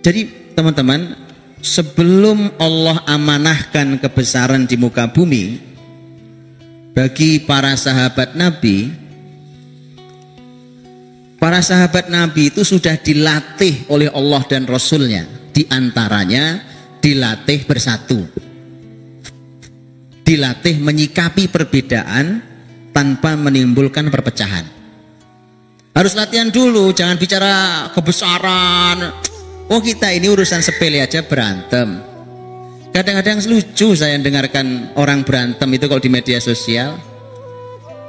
Jadi teman-teman, sebelum Allah amanahkan kebesaran di muka bumi bagi para sahabat Nabi, para sahabat Nabi itu sudah dilatih oleh Allah dan Rasulnya. Di antaranya dilatih bersatu, dilatih menyikapi perbedaan tanpa menimbulkan perpecahan. Harus latihan dulu, jangan bicara kebesaran. Oh, kita ini urusan sepele aja berantem. Kadang-kadang lucu saya dengarkan orang berantem itu kalau di media sosial,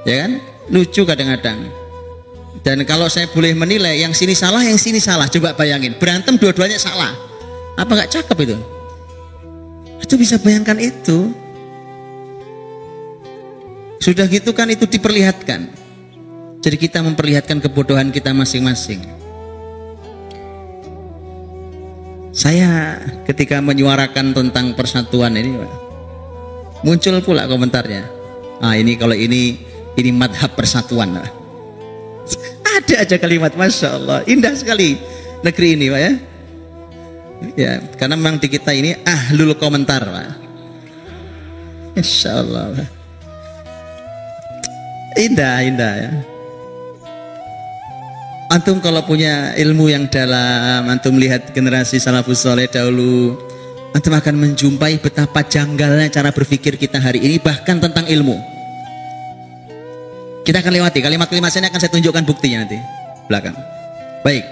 ya kan? Lucu kadang-kadang. Dan kalau saya boleh menilai, yang sini salah, yang sini salah. Coba bayangin, berantem dua-duanya salah. Apa nggak cakep itu? Itu bisa bayangkan itu. Sudah gitu kan itu diperlihatkan. Jadi kita memperlihatkan kebodohan kita masing-masing. Saya ketika menyuarakan tentang persatuan ini, muncul pula komentarnya. Ah, ini kalau ini madhab persatuan. Ada aja kalimat, masya Allah, indah sekali negeri ini, Pak ya. Ya, karena memang di kita ini ahlul komentar, Pak. Insya Allah, Pak. Indah ya. Antum kalau punya ilmu yang dalam, antum lihat generasi salafus soleh dahulu, antum akan menjumpai betapa janggalnya cara berpikir kita hari ini, bahkan tentang ilmu. Kita akan lewati kalimat-kalimat ini, akan saya tunjukkan buktinya nanti belakang. Baik.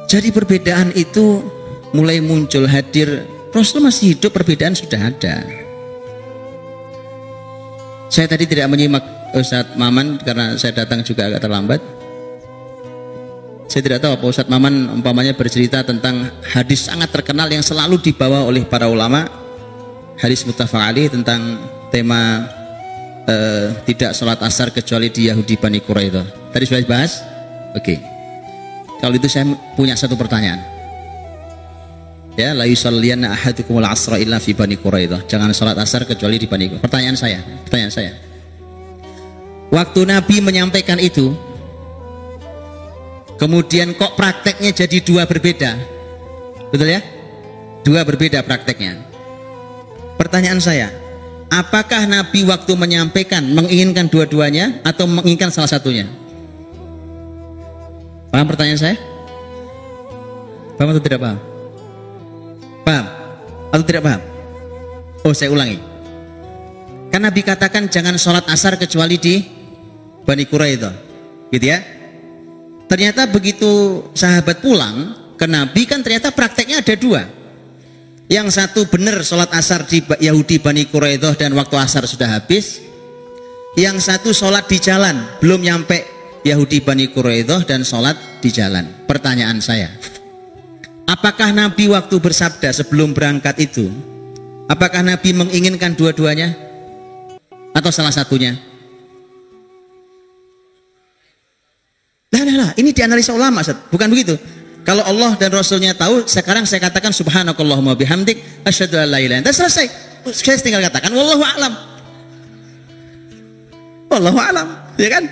Jadi perbedaan itu mulai muncul, hadir. Rasul masih hidup, perbedaan sudah ada. Saya tadi tidak menyimak Ustadz Maman karena saya datang juga agak terlambat. Saya tidak tahu apa Ustadz Maman umpamanya bercerita tentang hadis sangat terkenal yang selalu dibawa oleh para ulama, hadis muttafaq alaih tentang tema tidak sholat asar kecuali di Yahudi Bani Quraidah. Tadi sudah dibahas? Oke. Kalau itu saya punya satu pertanyaan. Ya, la yusalliyanna ahadukum al-asra illa fi Bani Quraidah. Jangan sholat asar kecuali di Bani Quraidah. Pertanyaan saya. Waktu Nabi menyampaikan itu, kemudian kok prakteknya jadi dua berbeda? Betul ya? Dua berbeda prakteknya. Pertanyaan saya, apakah Nabi waktu menyampaikan menginginkan dua-duanya atau menginginkan salah satunya? Paham pertanyaan saya? Paham atau tidak paham? Paham atau tidak paham? Oh, saya ulangi. Kan Nabi katakan jangan sholat asar kecuali di Bani Quraidah, gitu ya. Ternyata begitu sahabat pulang ke Nabi, kan ternyata prakteknya ada dua. Yang satu benar sholat asar di Yahudi Bani Quraidah dan waktu asar sudah habis. Yang satu sholat di jalan, belum nyampe Yahudi Bani Quraidah dan sholat di jalan. Pertanyaan saya, apakah Nabi waktu bersabda sebelum berangkat itu, apakah Nabi menginginkan dua-duanya atau salah satunya? Nah, ini dianalisa ulama, Ustaz. Bukan begitu. Kalau Allah dan Rasulnya tahu, sekarang saya katakan subhanakallahumma bihamdik asyhadu an la ilaha illa anta, selesai. Saya tinggal katakan wallahu a'lam. Wallahu a'lam, ya kan?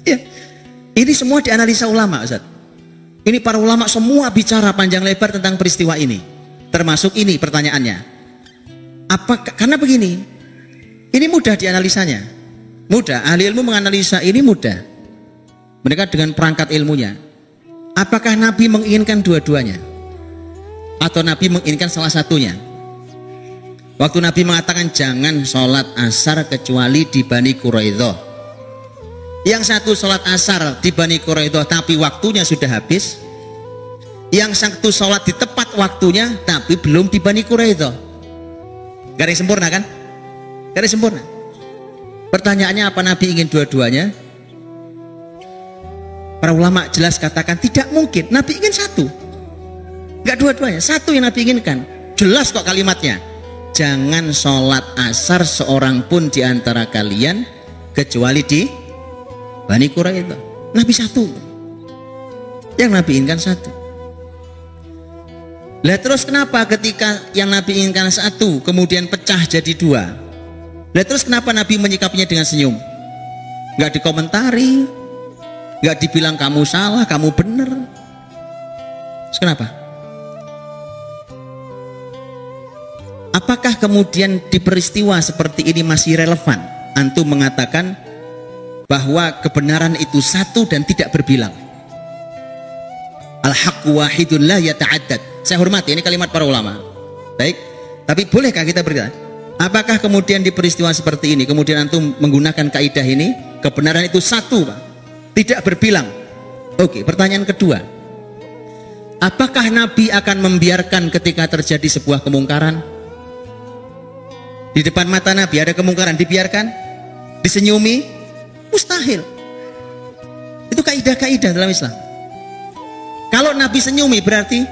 Ya. Ini semua dianalisa ulama, Ustaz. Ini para ulama semua bicara panjang lebar tentang peristiwa ini. Termasuk ini pertanyaannya. Karena begini. Ini mudah dianalisanya. Mudah, ahli ilmu menganalisa ini mudah. Mereka dengan perangkat ilmunya. Apakah Nabi menginginkan dua-duanya? Atau Nabi menginginkan salah satunya? Waktu Nabi mengatakan jangan sholat asar kecuali di Bani Quraidah. Yang satu sholat asar di Bani Quraidah tapi waktunya sudah habis. Yang satu sholat di tepat waktunya tapi belum di Bani Quraidah. Garis sempurna kan? Garis sempurna. Pertanyaannya, apa Nabi ingin dua-duanya? Para ulama jelas katakan tidak mungkin. Nabi ingin satu, nggak dua-duanya. Satu yang Nabi inginkan. Jelas kok kalimatnya. Jangan sholat asar seorang pun di antara kalian kecuali di Bani Quraidah. Nabi satu. Yang Nabi inginkan satu. Lah terus kenapa ketika yang Nabi inginkan satu kemudian pecah jadi dua? Lah terus kenapa Nabi menyikapinya dengan senyum? Nggak dikomentari, nggak dibilang kamu salah, kamu benar. Terus kenapa? apakah kemudian di peristiwa seperti ini masih relevan antum mengatakan bahwa kebenaran itu satu dan tidak berbilang? Al-haqqu wahidun la yata'addad. Saya hormati ini kalimat para ulama. Baik, tapi bolehkah kita berkata, apakah kemudian di peristiwa seperti ini kemudian antum menggunakan kaidah ini, kebenaran itu satu, Pak, tidak berbilang? Oke, pertanyaan kedua, apakah Nabi akan membiarkan ketika terjadi sebuah kemungkaran? Di depan mata Nabi ada kemungkaran, dibiarkan? Disenyumi? Mustahil. Itu kaidah-kaidah dalam Islam. Kalau Nabi senyumi berarti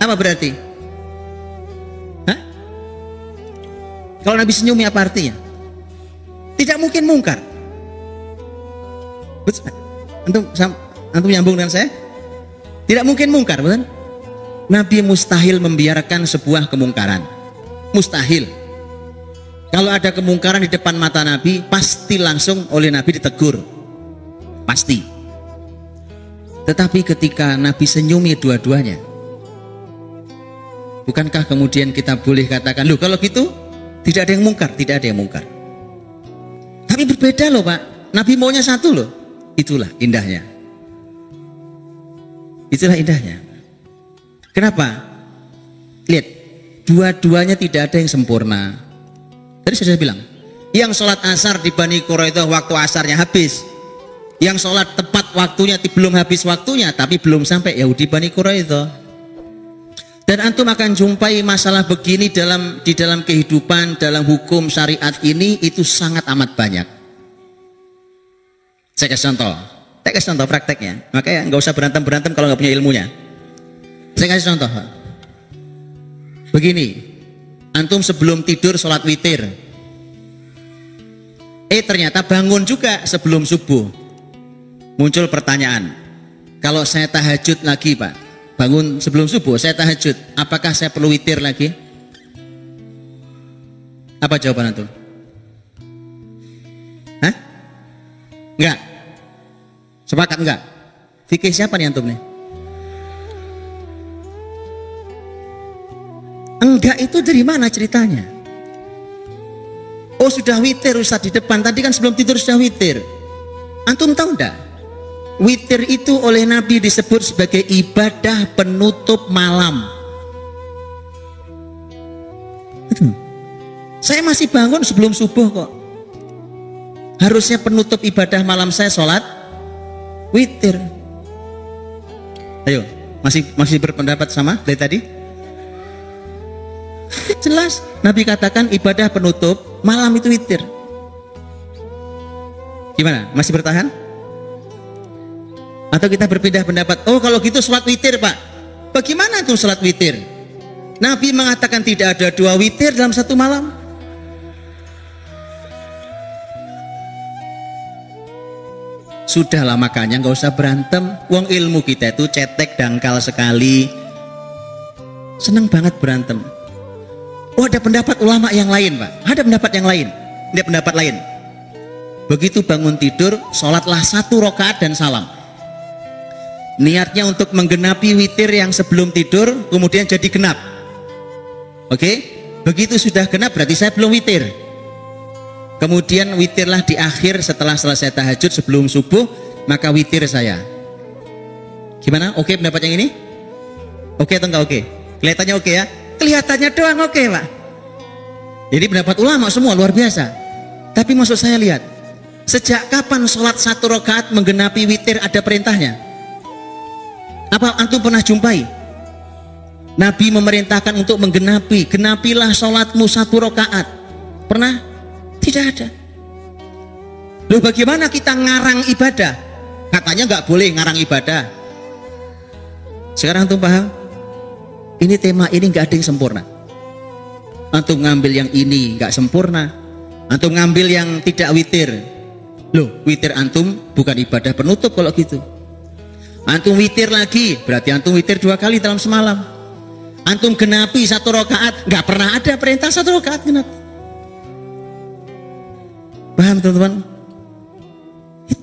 apa berarti? Hah? Kalau Nabi senyumi apa artinya? Tidak mungkin mungkar. Betul? Antum nyambung dengan saya? Tidak mungkin mungkar, betul? Nabi mustahil membiarkan sebuah kemungkaran. Mustahil. Kalau ada kemungkaran di depan mata Nabi, pasti langsung oleh Nabi ditegur. Pasti. Tetapi ketika Nabi senyumi dua-duanya, bukankah kemudian kita boleh katakan, loh kalau gitu tidak ada yang mungkar? Tidak ada yang mungkar. Tapi berbeda loh Pak, Nabi maunya satu loh. Itulah indahnya. Itulah indahnya. Kenapa? Lihat, dua-duanya tidak ada yang sempurna. Tadi sudah saya bilang, yang sholat asar di Bani Quraidah waktu asarnya habis, yang sholat tepat waktunya belum habis waktunya, tapi belum sampai Yahudi Bani Quraidah. Dan antum akan jumpai masalah begini di dalam kehidupan, dalam hukum syariat ini, itu sangat amat banyak. Saya kasih contoh prakteknya. Makanya nggak usah berantem kalau nggak punya ilmunya. Saya kasih contoh. Begini, antum sebelum tidur sholat witir, ternyata bangun juga sebelum subuh. Muncul pertanyaan, kalau saya tahajud lagi Pak, bangun sebelum subuh, saya tahajud, apakah saya perlu witir lagi? Apa jawaban antum? Hah? Enggak? Sepakat enggak? Fikih siapa nih antum nih? Enggak itu dari mana ceritanya? Oh sudah witir Ustaz di depan, tadi kan sebelum tidur sudah witir. Antum tahu enggak? Witir itu oleh Nabi disebut sebagai ibadah penutup malam. Saya masih bangun sebelum subuh kok. Harusnya penutup ibadah malam saya sholat witir. Ayo, masih berpendapat sama dari tadi? Jelas, Nabi katakan ibadah penutup malam itu witir. Gimana? Masih bertahan? Atau kita berpindah pendapat? Oh kalau gitu sholat witir Pak. Bagaimana tuh sholat witir? Nabi mengatakan tidak ada dua witir dalam satu malam. Sudahlah makanya nggak usah berantem. Wong ilmu kita itu cetek dangkal sekali. Seneng banget berantem. Oh ada pendapat ulama yang lain Pak. Ada pendapat yang lain. Ada pendapat lain. Begitu bangun tidur, sholatlah 1 rakaat dan salam. Niatnya untuk menggenapi witir yang sebelum tidur, kemudian jadi genap. Oke? Begitu sudah genap berarti saya belum witir. Kemudian witirlah di akhir setelah selesai tahajud sebelum subuh, maka witir saya. Gimana? Oke pendapat yang ini? Oke atau enggak oke? Kelihatannya oke ya? Kelihatannya doang oke Pak. Jadi pendapat ulama semua luar biasa. Tapi maksud saya lihat, sejak kapan sholat 1 rakaat menggenapi witir ada perintahnya? Apa antum pernah jumpai? Nabi memerintahkan untuk genapilah sholatmu 1 rakaat. Pernah? Tidak ada. Loh bagaimana kita ngarang ibadah? Katanya nggak boleh ngarang ibadah. Sekarang antum paham? Ini tema ini nggak ada yang sempurna. Antum ngambil yang ini nggak sempurna. Antum ngambil yang tidak witir. Loh witir antum bukan ibadah penutup kalau gitu. Antum witir lagi, berarti antum witir 2 kali dalam semalam. Antum genapi 1 rakaat, nggak pernah ada perintah 1 rakaat genap. Paham teman-teman?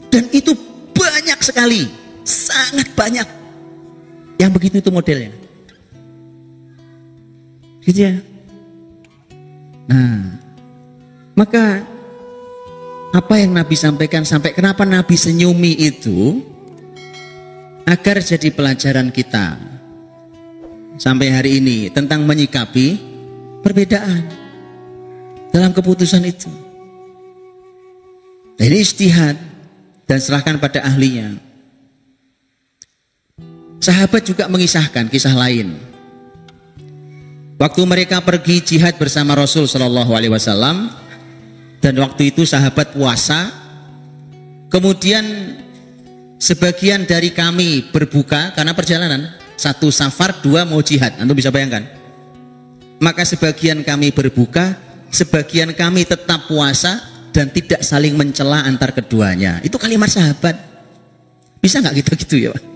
Dan itu banyak sekali, sangat banyak yang begitu itu modelnya. Gitu ya. Nah, maka apa yang Nabi sampaikan, sampai kenapa Nabi senyumi itu, agar jadi pelajaran kita sampai hari ini tentang menyikapi perbedaan dalam keputusan itu. Nah, ini ijtihad dan serahkan pada ahlinya. Sahabat juga mengisahkan kisah lain. Waktu mereka pergi jihad bersama Rasul Shallallahu Alaihi Wasallam, dan waktu itu sahabat puasa, kemudian sebagian dari kami berbuka karena perjalanan, satu safar, dua mau jihad. Antum bisa bayangkan. Maka sebagian kami berbuka, sebagian kami tetap puasa dan tidak saling mencela antar keduanya. Itu kalimat sahabat. Bisa nggak gitu-gitu ya Pak?